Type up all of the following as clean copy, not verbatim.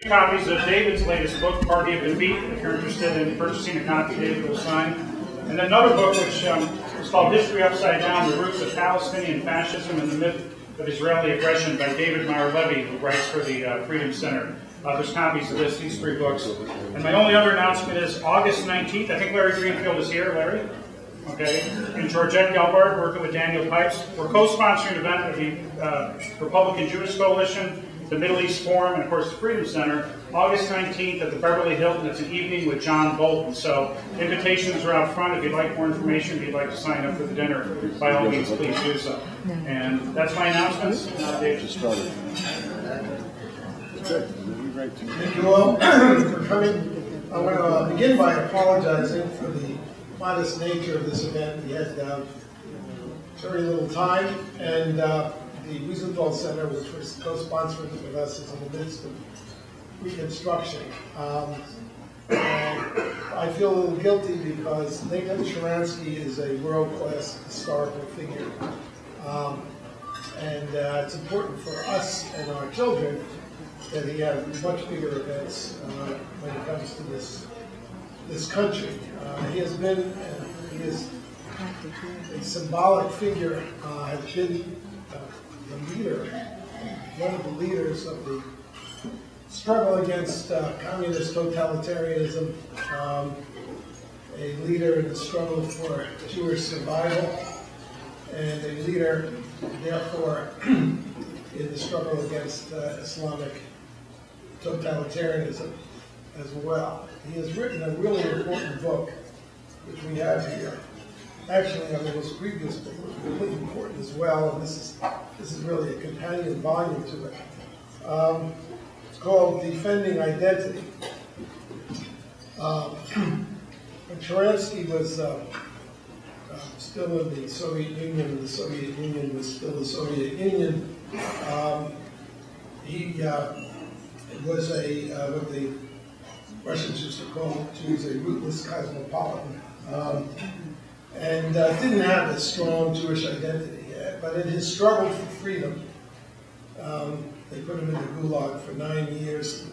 Copies of David's latest book, Party of Defeat. If you're interested in purchasing a copy, David will sign. And another book which is called History Upside Down, The Roots of Palestinian Fascism and the Myth of Israeli Aggression by David Meyer-Levy, who writes for the Freedom Center. There's copies of these three books. And my only other announcement is August 19th. I think Larry Greenfield is here. Larry? Okay. And Georgette Gelbart, working with Daniel Pipes. We're co-sponsoring an event with the Republican Jewish Coalition, the Middle East Forum, and of course the Freedom Center, August 19th at the Beverly Hilton. It's an evening with John Bolton. So invitations are out front. If you'd like more information, if you'd like to sign up for the dinner, by all means, please do so. And that's my announcements. Dave just started. Thank you all for coming. I want to begin by apologizing for the modest nature of this event. We had very little time, and the Wiesenthal Center, which was co-sponsored with us, is in the midst of reconstruction. And I feel a little guilty because Natan Sharansky is a world-class historical figure. And it's important for us and our children that he has much bigger events when it comes to this country. He has been, he is a symbolic figure, has been the leader, one of the leaders of the struggle against communist totalitarianism, a leader in the struggle for Jewish survival, and a leader, therefore, in the struggle against Islamic totalitarianism as well. He has written a really important book, which we have here. Actually, I mean, his previous book was really important as well, and this is really a companion volume to it. It's called Defending Identity. When Sharansky was still in the Soviet Union, the Soviet Union was still the Soviet Union, he was what the Russians used to call Jews a rootless cosmopolitan, and didn't have a strong Jewish identity. But in his struggle for freedom, they put him in the Gulag for 9 years,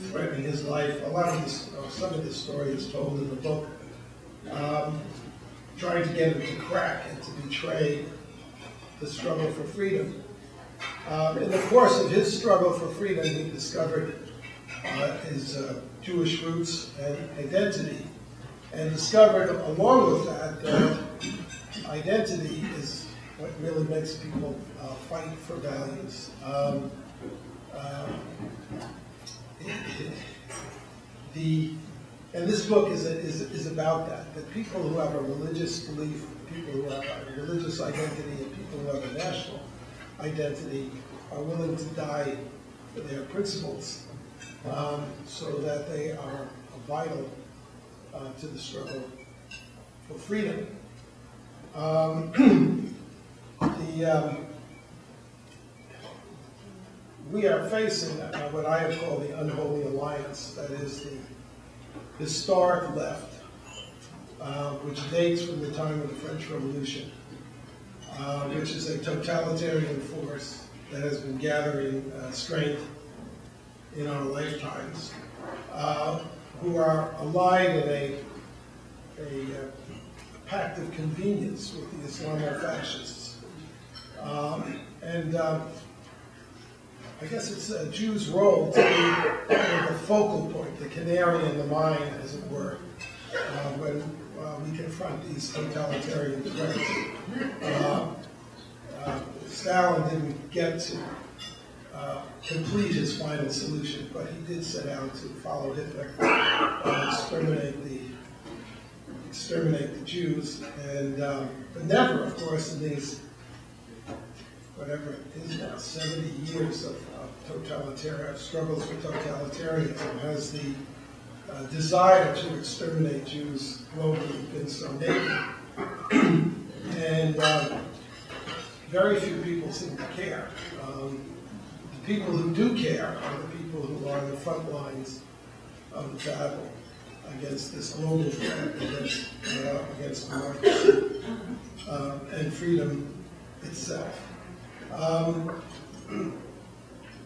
threatening his life. A lot of this, some of this story is told in the book, trying to get him to crack and to betray the struggle for freedom. In the course of his struggle for freedom, he discovered his Jewish roots and identity, and discovered, along with that, identity is what really makes people fight for values. And this book is about that people who have a religious belief, people who have a religious identity, and people who have a national identity are willing to die for their principles, so that they are vital to the struggle for freedom. We are facing what I have called the unholy alliance, that is the historic left, which dates from the time of the French Revolution, which is a totalitarian force that has been gathering strength in our lifetimes, who are allied in a pact of convenience with the Islamo-fascists. I guess it's a Jew's role to be kind of the focal point, the canary in the mine, as it were, when we confront these totalitarian threats. Stalin didn't get to complete his final solution, but he did set out to follow Hitler and exterminate the Jews, and but never, of course, in these whatever it is now, 70 years of totalitarian struggles for totalitarianism, has the desire to exterminate Jews globally been so naked, and very few people seem to care. The people who do care are the people who are on the front lines of the battle against this global threat, against democracy and freedom itself.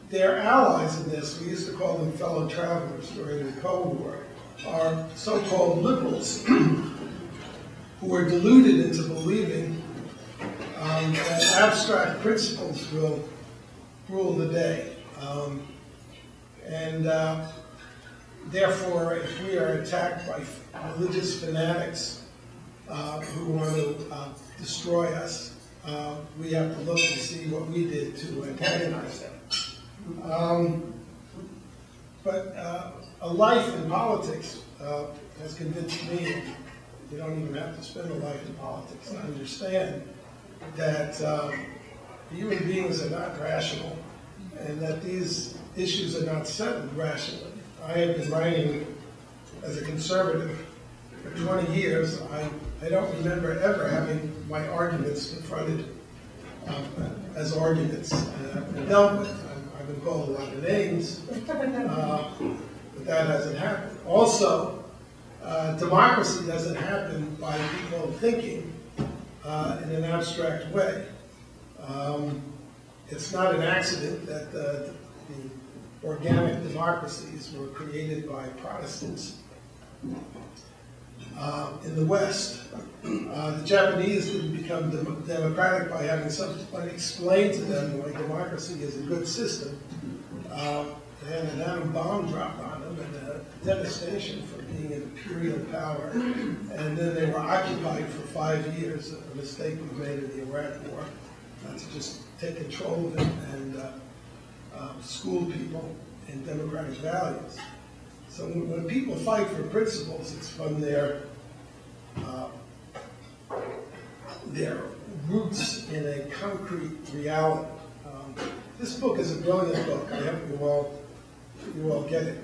their allies in this, we used to call them fellow travelers during the Cold War, are so-called liberals who are deluded into believing that abstract principles will rule the day. Therefore, if we are attacked by religious fanatics who want to destroy us, we have to look and see what we did to antagonize them. But a life in politics has convinced me, you don't even have to spend a life in politics to understand that human beings are not rational and that these issues are not settled rationally. I have been writing as a conservative for 20 years. I don't remember ever having my arguments confronted as arguments and dealt with. I've been called a lot of names, but that hasn't happened. Also, democracy doesn't happen by people thinking in an abstract way. It's not an accident that the organic democracies were created by Protestants in the West. The Japanese didn't become democratic by having somebody explain to them why democracy is a good system. They had an atom bomb dropped on them and devastation from being an imperial power. And then they were occupied for 5 years, a mistake we made in the Iraq War, to just take control of it and school people in democratic values. So when people fight for principles, it's from their roots in a concrete reality. This book is a brilliant book. I hope you all get it.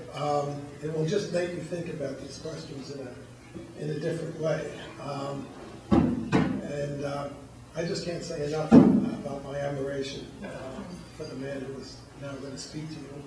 It will just make you think about these questions in a different way. I just can't say enough about my admiration for the man who is now going to speak to you.